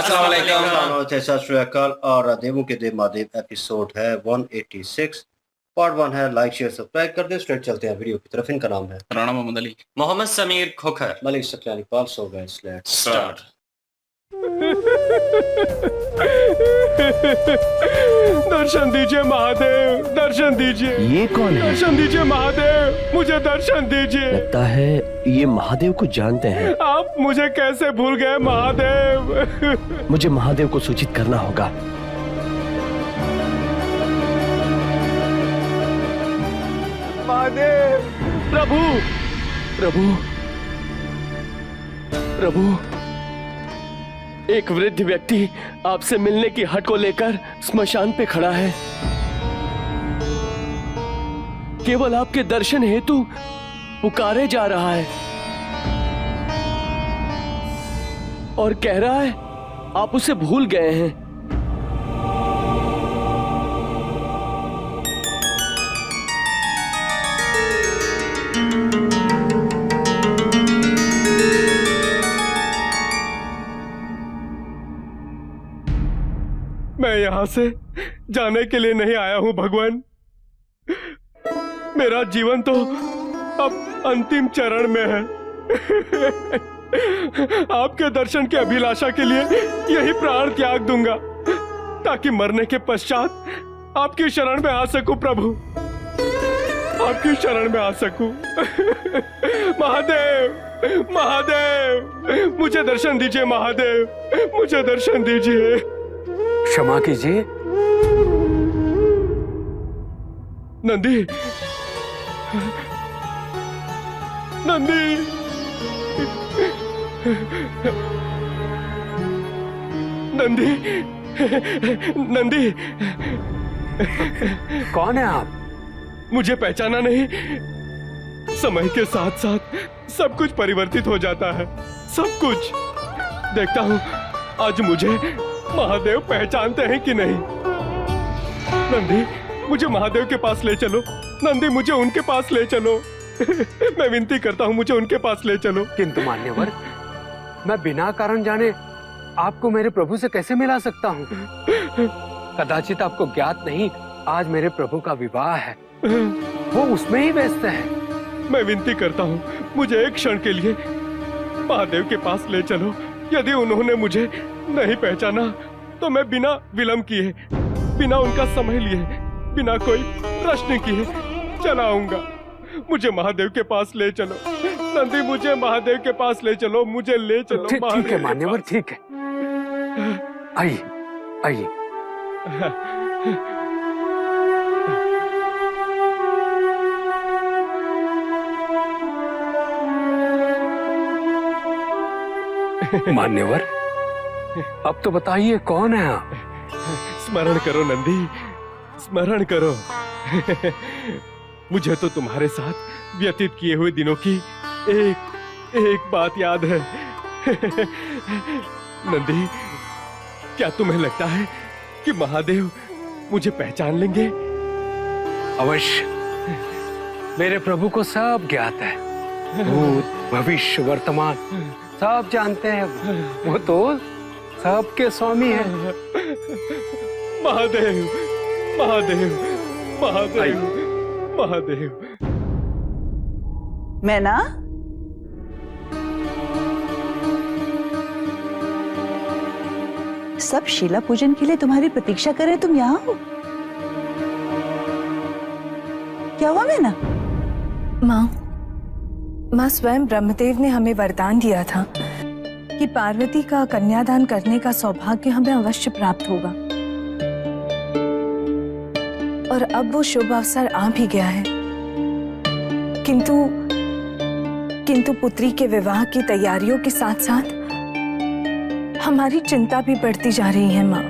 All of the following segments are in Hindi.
अस्सलाम वालेकुम। सत श्री अकाल। और देवों के देव महादेव एपिसोड है 186, पार्ट 1 है। लाइक शेयर सब्सक्राइब कर दे। स्ट्रेट चलते हैं वीडियो की तरफ। इनका नाम है Rana Mohammad Ali, Mohammad Sameer Khokhar, Malik Saklani Pal. So guys let's start. दर्शन दीजिए महादेव, दर्शन दीजिए। ये कौन है? दर्शन दीजिए महादेव, मुझे दर्शन दीजिए। लगता है ये महादेव को जानते हैं। आप मुझे कैसे भूल गए महादेव? मुझे महादेव को सूचित करना होगा। महादेव, प्रभु प्रभु प्रभु, एक वृद्ध व्यक्ति आपसे मिलने की हट को लेकर स्मशान पे खड़ा है। केवल आपके दर्शन हेतु पुकारे जा रहा है और कह रहा है आप उसे भूल गए हैं। मैं यहाँ से जाने के लिए नहीं आया हूँ भगवान। मेरा जीवन तो अब अंतिम चरण में है। आपके दर्शन की अभिलाषा के लिए यही प्राण त्याग दूंगा ताकि मरने के पश्चात आपकी शरण में आ सकूं प्रभु, आपकी शरण में आ सकूं। महादेव, महादेव, मुझे दर्शन दीजिए महादेव, मुझे दर्शन दीजिए। क्षमा कीजिए। नंदी, नंदी, नंदी, नंदी। कौन है आप? मुझे पहचाना नहीं? समय के साथ साथ सब कुछ परिवर्तित हो जाता है, सब कुछ। देखता हूँ आज मुझे महादेव पहचानते हैं कि नहीं। नंदी, मुझे महादेव के पास ले चलो। नंदी, मुझे उनके पास ले चलो। मैं विनती करता हूँ, मुझे उनके पास ले चलो। किंतु मान्यवर, मैं बिना कारण जाने आपको मेरे प्रभु से कैसे मिला सकता हूँ? कदाचित आपको ज्ञात नहीं, आज मेरे प्रभु का विवाह है, वो उसमें ही व्यस्त है। मैं विनती करता हूँ, मुझे एक क्षण के लिए महादेव के पास ले चलो। यदि उन्होंने मुझे नहीं पहचाना तो मैं बिना विलंब किए, बिना उनका समय लिए, बिना कोई प्रश्न किए चला आऊंगा। मुझे महादेव के पास ले चलो। नंदी, मुझे महादेव के पास ले चलो, मुझे ले चलो। ठीक है मान्यवर, ठीक है। आइए, आइए। मान्यवर, अब तो बताइए कौन है आप? स्मरण करो नंदी, स्मरण करो। मुझे तो तुम्हारे साथ व्यतीत किए हुए दिनों की एक बात याद है। नंदी, क्या तुम्हें लगता है कि महादेव मुझे पहचान लेंगे? अवश्य, मेरे प्रभु को सब ज्ञात है। भूत, भविष्य, वर्तमान सब जानते हैं। वो तो सबके स्वामी है। महादेव, महादेव, महादेव, महादेव। मैं ना सब शीला पूजन के लिए तुम्हारी प्रतीक्षा कर रहे, तुम यहाँ हो? क्या हुआ मैं ना? माँ स्वयं ब्रह्मदेव ने हमें वरदान दिया था कि पार्वती का कन्यादान करने का सौभाग्य हमें अवश्य प्राप्त होगा, और अब वो शुभ अवसर आ भी गया है। किंतु पुत्री के विवाह की तैयारियों के साथ साथ हमारी चिंता भी बढ़ती जा रही है माँ।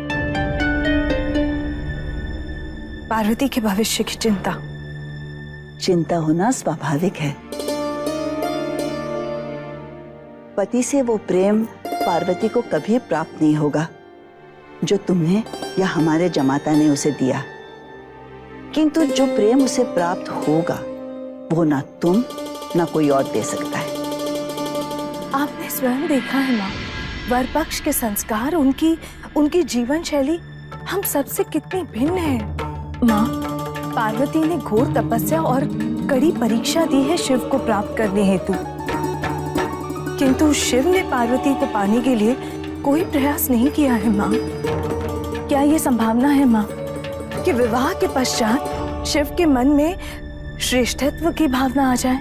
पार्वती के भविष्य की चिंता। चिंता होना स्वाभाविक है। पति से वो प्रेम पार्वती को कभी प्राप्त नहीं होगा जो तुमने या हमारे जमाता ने उसे दिया। किंतु जो प्रेम उसे प्राप्त होगा वो ना तुम ना कोई और दे सकता है। आपने स्वयं देखा है माँ, वर पक्ष के संस्कार, उनकी जीवन शैली हम सबसे कितनी भिन्न है। माँ, पार्वती ने घोर तपस्या और कड़ी परीक्षा दी है शिव को प्राप्त करने हेतु, किंतु शिव ने पार्वती को पाने के लिए कोई प्रयास नहीं किया है। माँ, क्या ये संभावना है माँ कि विवाह के पश्चात शिव के मन में श्रेष्ठत्व की भावना आ जाए,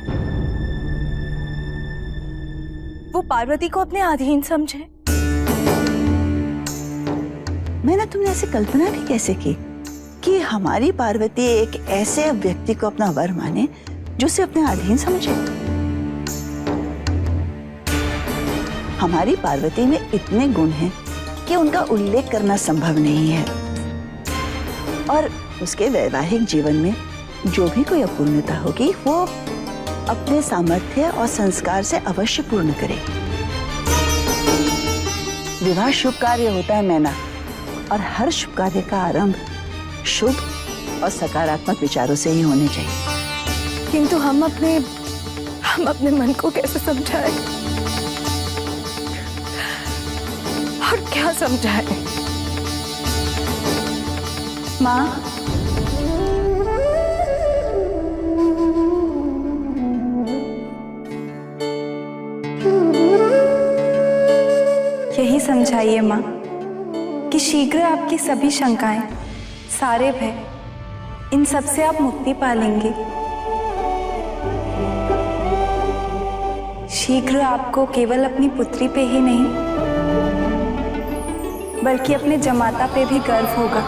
वो पार्वती को अपने अधीन समझे? मैंने तुमने ऐसी कल्पना भी कैसे की कि हमारी पार्वती एक ऐसे व्यक्ति को अपना वर माने जो उसे अपने अधीन समझे? हमारी पार्वती में इतने गुण हैं कि उनका उल्लेख करना संभव नहीं है, और उसके वैवाहिक जीवन में जो भी कोई अपूर्णता होगी वो अपने सामर्थ्य और संस्कार से अवश्य पूर्ण करेगी। विवाह शुभ कार्य होता है मैना, और हर शुभ कार्य का आरंभ शुभ और सकारात्मक विचारों से ही होने चाहिए। किंतु हम अपने मन को कैसे समझाएं और क्या समझाएं? माँ, यही समझाइए माँ कि शीघ्र आपकी सभी शंकाएं, सारे भय, इन सब से आप मुक्ति पा लेंगे। शीघ्र आपको केवल अपनी पुत्री पे ही नहीं बल्कि अपने जमाता पे भी गर्व होगा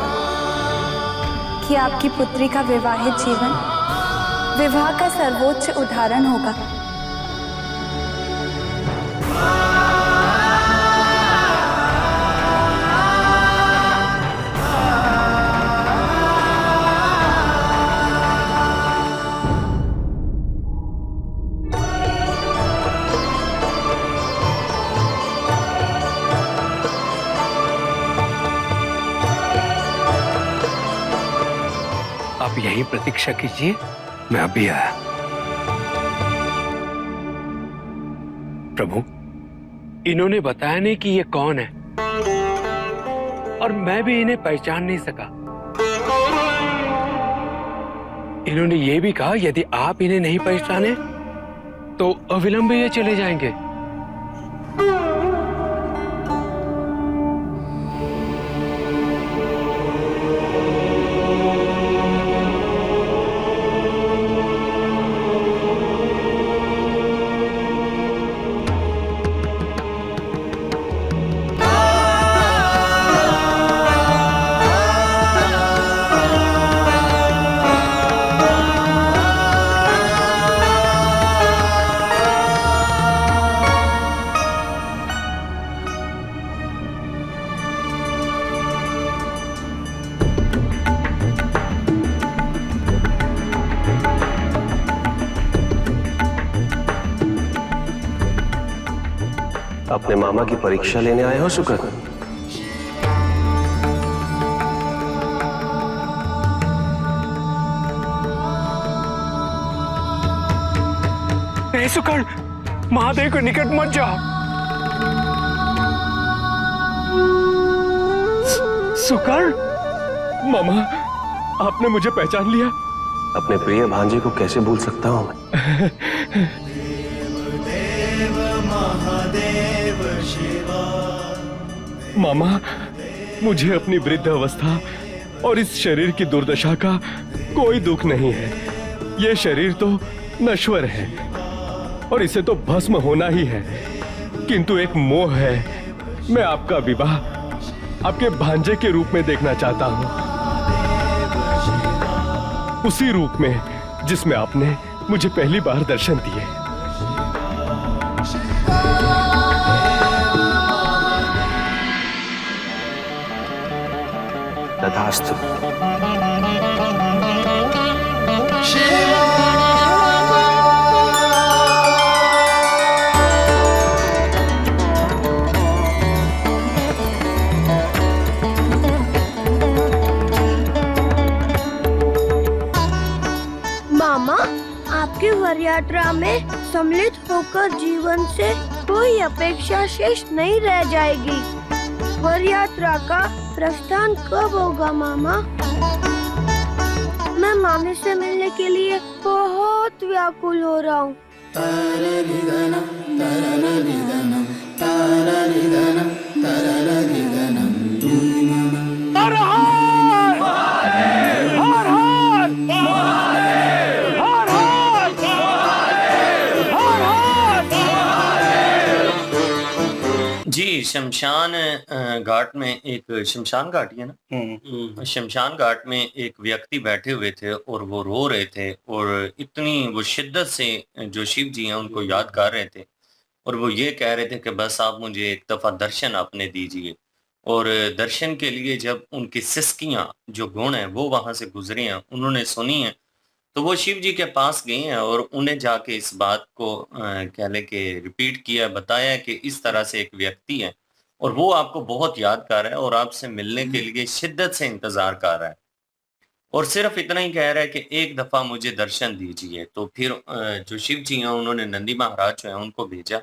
कि आपकी पुत्री का विवाहित जीवन विवाह का सर्वोच्च उदाहरण होगा। आप यहीं प्रतीक्षा कीजिए, मैं अभी आया। प्रभु, इन्होंने बताया नहीं कि ये कौन है, और मैं भी इन्हें पहचान नहीं सका। इन्होंने ये भी कहा यदि आप इन्हें नहीं पहचाने तो अविलंब ये चले जाएंगे। अपने मामा की परीक्षा लेने आए हो शुक्र? नहीं सुकर्ण, महादेव के निकट मत जाओ। सुकर्ण, मामा, आपने मुझे पहचान लिया? अपने प्रिय भांजे को कैसे भूल सकता हूं मैं? मामा, मुझे अपनी वृद्ध अवस्था और इस शरीर की दुर्दशा का कोई दुख नहीं है। ये शरीर तो नश्वर है और इसे तो भस्म होना ही है, किंतु एक मोह है। मैं आपका विवाह आपके भांजे के रूप में देखना चाहता हूं, उसी रूप में जिसमें आपने मुझे पहली बार दर्शन दिए। तथास्तु। मामा, आपकी वर यात्रा में सम्मिलित होकर जीवन से कोई अपेक्षा शेष नहीं रह जाएगी। वर यात्रा का प्रस्थान कब होगा मामा? मैं मामी से मिलने के लिए बहुत व्याकुल हो रहा हूँ। जी, शमशान घाट में एक शमशान घाट ही है ना? शमशान घाट में एक व्यक्ति बैठे हुए थे और वो रो रहे थे और इतनी वो शिद्दत से जो शिव जी हैं उनको याद कर रहे थे और वो ये कह रहे थे कि बस आप मुझे एक दफ़ा दर्शन आपने दीजिए। और दर्शन के लिए जब उनकी सिसकियाँ जो गुण हैं वो वहाँ से गुजरे हैं, उन्होंने सुनी हैं, तो वो शिव जी के पास गए हैं और उन्हें जाके इस बात को कह लें कि रिपीट किया, बताया कि इस तरह से एक व्यक्ति है और वो आपको बहुत याद कर रहा है और आपसे मिलने के लिए शिद्दत से इंतज़ार कर रहा है। और सिर्फ इतना ही कह रहा है कि एक दफ़ा मुझे दर्शन दीजिए। तो फिर जो शिव जी हैं उन्होंने नंदी महाराज जो हैं उनको भेजा।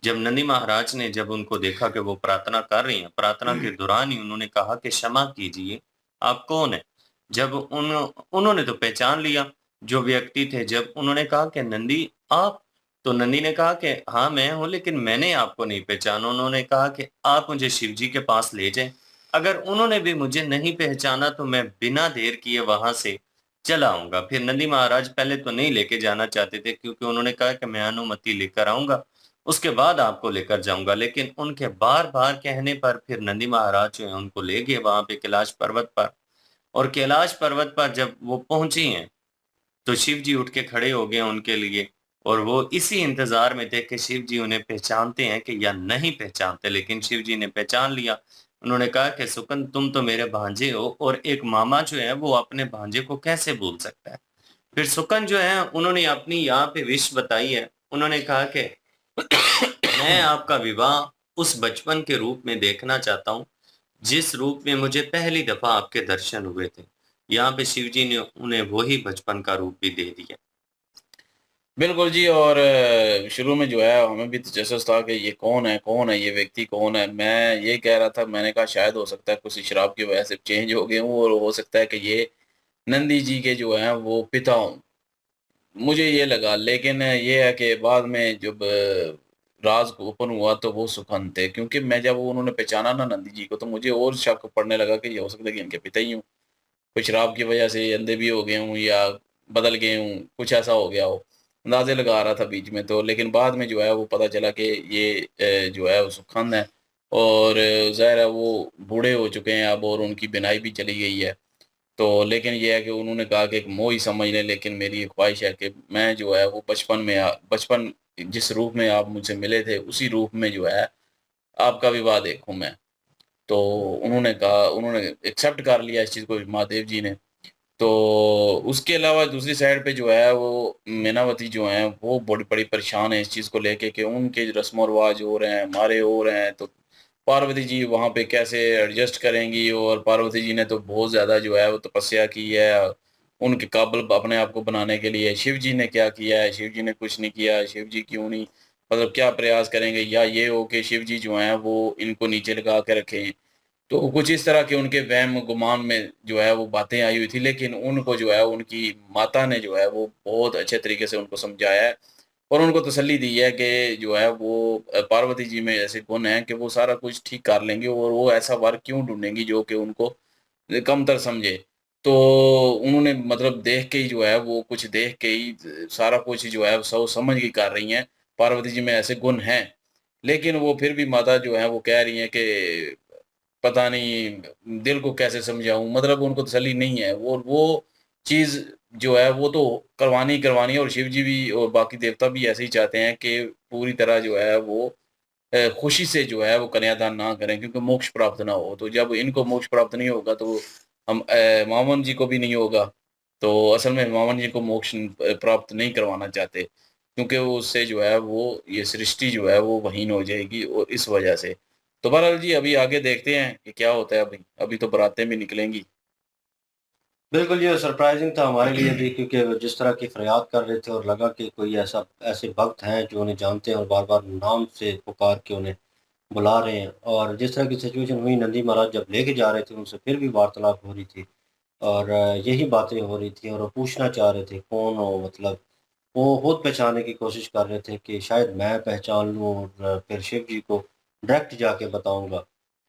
जब नंदी महाराज ने जब उनको देखा कि वो प्रार्थना कर रही हैं, प्रार्थना के दौरान ही उन्होंने कहा कि क्षमा कीजिए, आप कौन हैं? जब उन्होंने तो पहचान लिया जो व्यक्ति थे। जब उन्होंने कहा कि नंदी आप? तो नंदी ने कहा कि हाँ मैं हूँ, लेकिन मैंने आपको नहीं पहचाना। उन्होंने कहा कि आप मुझे शिव जी के पास ले जाएं। अगर उन्होंने भी मुझे नहीं पहचाना तो मैं बिना देर किए वहां से चला आऊंगा। फिर नंदी महाराज पहले तो नहीं लेके जाना चाहते थे क्योंकि उन्होंने कहा कि मैं अनुमति लेकर आऊंगा, उसके बाद आपको लेकर जाऊंगा। लेकिन उनके बार बार कहने पर फिर नंदी महाराज जो है उनको ले गए वहां पे कैलाश पर्वत पर। और कैलाश पर्वत पर जब वो पहुंची हैं तो शिव जी उठ के खड़े हो गए उनके लिए और वो इसी इंतजार में थे कि शिव जी उन्हें पहचानते हैं कि या नहीं पहचानते। लेकिन शिव जी ने पहचान लिया। उन्होंने कहा कि सुकन तुम तो मेरे भांजे हो और एक मामा जो है वो अपने भांजे को कैसे भूल सकता है। फिर सुकन जो है उन्होंने अपनी यहाँ पे विश बताई है। उन्होंने कहा कि मैं आपका विवाह उस बचपन के रूप में देखना चाहता हूँ जिस रूप में मुझे पहली दफा आपके दर्शन हुए थे। यहाँ पे शिव जी ने उन्हें वही बचपन का रूप भी दे दिया। बिल्कुल जी। और शुरू में जो है हमें भी तजस्सुस था कि ये कौन है ये व्यक्ति कौन है। मैं ये कह रहा था, मैंने कहा शायद हो सकता है कुछ शराब की वजह से चेंज हो गए हूँ और हो सकता है कि ये नंदी जी के जो हैं वो पिता हों, मुझे ये लगा। लेकिन ये है कि बाद में जब राज ओपन हुआ तो वो सुखन थे, क्योंकि मैं जब उन्होंने पहचाना ना नंदी जी को तो मुझे और शक पड़ने लगा कि ये हो सकता है कि इनके पिता ही हों, कोई शराब की वजह से अंधे भी हो गए हूँ या बदल गए हूँ, कुछ ऐसा हो गया हो। अंदाजे लगा रहा था बीच में तो, लेकिन बाद में जो है वो पता चला कि ये जो है वो सुखन है और ज़ाहिर है वो बूढ़े हो चुके हैं अब और उनकी बिनाई भी चली गई है। तो लेकिन ये है कि उन्होंने कहा कि एक मोह ही समझ लें, लेकिन मेरी ये ख्वाहिश है कि मैं जो है वो बचपन जिस रूप में आप मुझसे मिले थे उसी रूप में जो है आपका विवाह देखूँ मैं। तो उन्होंने कहा, उन्होंने एक्सेप्ट कर लिया इस चीज़ को महादेव जी ने। तो उसके अलावा दूसरी साइड पे जो है वो मीनावती जो हैं वो बड़ी बड़ी परेशान है इस चीज़ को लेके कि उनके जो रस्म व रिवाज हो रहे हैं हमारे हो रहे हैं, तो पार्वती जी वहाँ पे कैसे एडजस्ट करेंगी। और पार्वती जी ने तो बहुत ज़्यादा जो है वो तपस्या की है उनके काबिल अपने आप को बनाने के लिए। शिव जी ने क्या किया है? शिव जी ने कुछ नहीं किया। शिव जी क्यों नहीं, मतलब क्या प्रयास करेंगे? या ये हो कि शिव जी जो हैं वो इनको नीचे लगा के रखें। तो कुछ इस तरह के उनके वहम गुमान में जो है वो बातें आई हुई थी, लेकिन उनको जो है उनकी माता ने जो है वो बहुत अच्छे तरीके से उनको समझाया है और उनको तसल्ली दी है कि जो है वो पार्वती जी में ऐसे गुण हैं कि वो सारा कुछ ठीक कर लेंगे और वो ऐसा वर क्यों ढूंढेंगी जो कि उनको कमतर समझे। तो उन्होंने मतलब देख के ही जो है वो कुछ देख के ही सारा कुछ जो है सोच समझ के कर रही हैं। पार्वती जी में ऐसे गुण हैं, लेकिन वो फिर भी माता जो है वो कह रही हैं कि पता नहीं दिल को कैसे समझाऊँ, मतलब उनको तसल्ली नहीं है। वो चीज़ जो है वो तो करवानी ही करवानी है और शिव जी भी और बाकी देवता भी ऐसे ही चाहते हैं कि पूरी तरह जो है वो खुशी से जो है वो कन्यादान ना करें क्योंकि मोक्ष प्राप्त ना हो। तो जब इनको मोक्ष प्राप्त नहीं होगा तो हम मामन जी को भी नहीं होगा। तो असल में मामन जी को मोक्ष प्राप्त नहीं करवाना चाहते क्योंकि वो उससे जो है वो ये सृष्टि जो है वो वहीन हो जाएगी और इस वजह से। तो बहरहाल जी अभी आगे देखते हैं कि क्या होता है। अभी तो बारातें भी निकलेंगी। बिल्कुल ये सरप्राइजिंग था हमारे लिए भी, क्योंकि वो जिस तरह की फरियाद कर रहे थे और लगा कि कोई ऐसे भक्त हैं जो उन्हें जानते हैं और बार बार नाम से पुकार के उन्हें बुला रहे हैं। और जिस तरह की सिचुएशन हुई, नंदी महाराज जब लेके जा रहे थे उनसे फिर भी वार्तालाप हो रही थी और यही बातें हो रही थी और वो पूछना चाह रहे थे कौन हो, मतलब वो खुद पहचानने की कोशिश कर रहे थे कि शायद मैं पहचान लूँ और फिर शिव जी को डायरेक्ट जाके बताऊंगा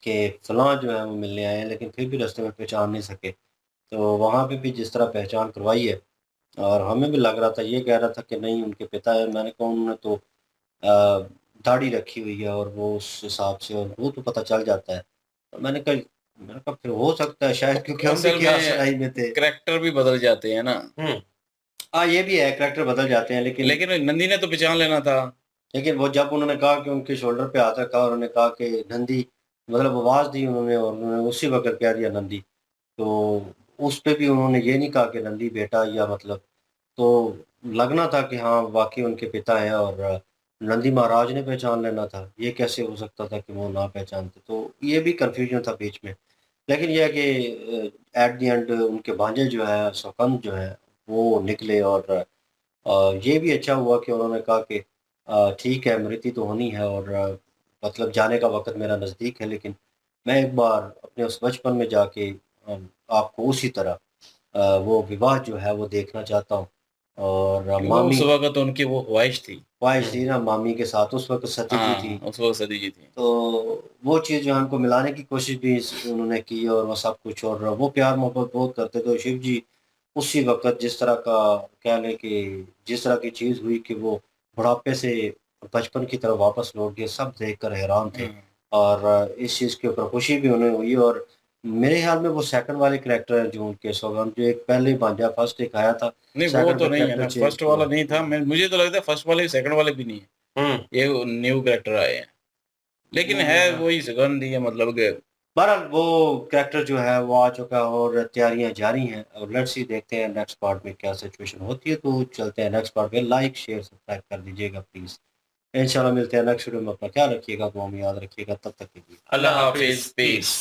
कि फलां जो है वो मिलने आए हैं, लेकिन फिर भी रास्ते में पहचान नहीं सके। तो वहाँ पे भी जिस तरह पहचान करवाई है और हमें भी लग रहा था, ये कह रहा था कि नहीं उनके पिता है। मैंने कहा उन्होंने तो दाढ़ी रखी हुई है और वो उस हिसाब से, और वो तो पता चल जाता है। तो मैंने कहा फिर हो सकता है शायद, क्योंकि हम भी असल क्या में सराई में थे। करैक्टर भी बदल जाते हैं ना। हाँ ये भी है, करैक्टर बदल जाते हैं, लेकिन लेकिन नंदी ने तो पहचान लेना था। लेकिन वो जब उन्होंने कहा कि उनके शोल्डर पे हाथ रखा और उन्होंने कहा कि नंदी, मतलब आवाज़ दी उन्होंने और उन्होंने उसी वक़्त कह दिया नंदी, तो उस पे भी उन्होंने ये नहीं कहा कि नंदी बेटा, या मतलब तो लगना था कि हाँ, वाक़ई उनके पिता हैं और नंदी महाराज ने पहचान लेना था। ये कैसे हो सकता था कि वो ना पहचानते? तो ये भी कन्फ्यूज़न था बीच में। लेकिन ये है कि एट द एंड उनके भांजे जो है, सौकंद जो है, वो निकले और ये भी अच्छा हुआ कि उन्होंने कहा कि ठीक है, मृत्यु तो होनी है और मतलब जाने का वक़्त मेरा नज़दीक है, लेकिन मैं एक बार अपने उस बचपन में जाके आपको उसी तरह वो विवाह जो है वो देखना चाहता हूँ। और वो उस मामी वक़्त उनकी वो ख्वाहिश थी। ख्वाहिश थी ना मामी के साथ, उस वक़्त सती जी हाँ, थी। उस वक़्त सती जी थी। तो वो चीज़ जो है हमको मिलाने की कोशिश भी उन्होंने की और वो सब कुछ, और वो प्यार मोहब्बत बहुत करते थे। शिव जी उसी वक़्त जिस तरह का, कह लें कि जिस तरह की चीज़ हुई कि वो बुढ़ापे से बचपन की तरफ वापस लौट गए, सब देखकर हैरान थे। और इस चीज़ के ऊपर खुशी भी उन्हें हुई। और मेरे ख़्याल में वो सेकंड वाले कैरेक्टर हैं जो उनके सौगंध, जो एक पहले भांजा फर्स्ट एक आया था, नहीं वो सेकंड तो का नहीं है कैरेक्टर ना, चेंज फर्स्ट वाला हुआ। नहीं था। मुझे तो लगता है फर्स्ट वाले सेकंड वाले भी नहीं है। ये न्यू कैरेक्टर आए हैं। लेकिन है वही सुगंध ही है, मतलब कि बहरहाल वो कैरेक्टर जो है वो आ चुका है और तैयारियां जारी हैं। और लेट्स सी, देखते हैं नेक्स्ट पार्ट में क्या सिचुएशन होती है। तो चलते हैं नेक्स्ट पार्ट में। लाइक शेयर सब्सक्राइब कर दीजिएगा प्लीज़। इंशाल्लाह मिलते हैं नेक्स्ट वीडियो में। अपना ख्याल रखिएगा, दुआ में याद रखिएगा। तब तक के लिए अल्लाह हाफ़िज़, पीस।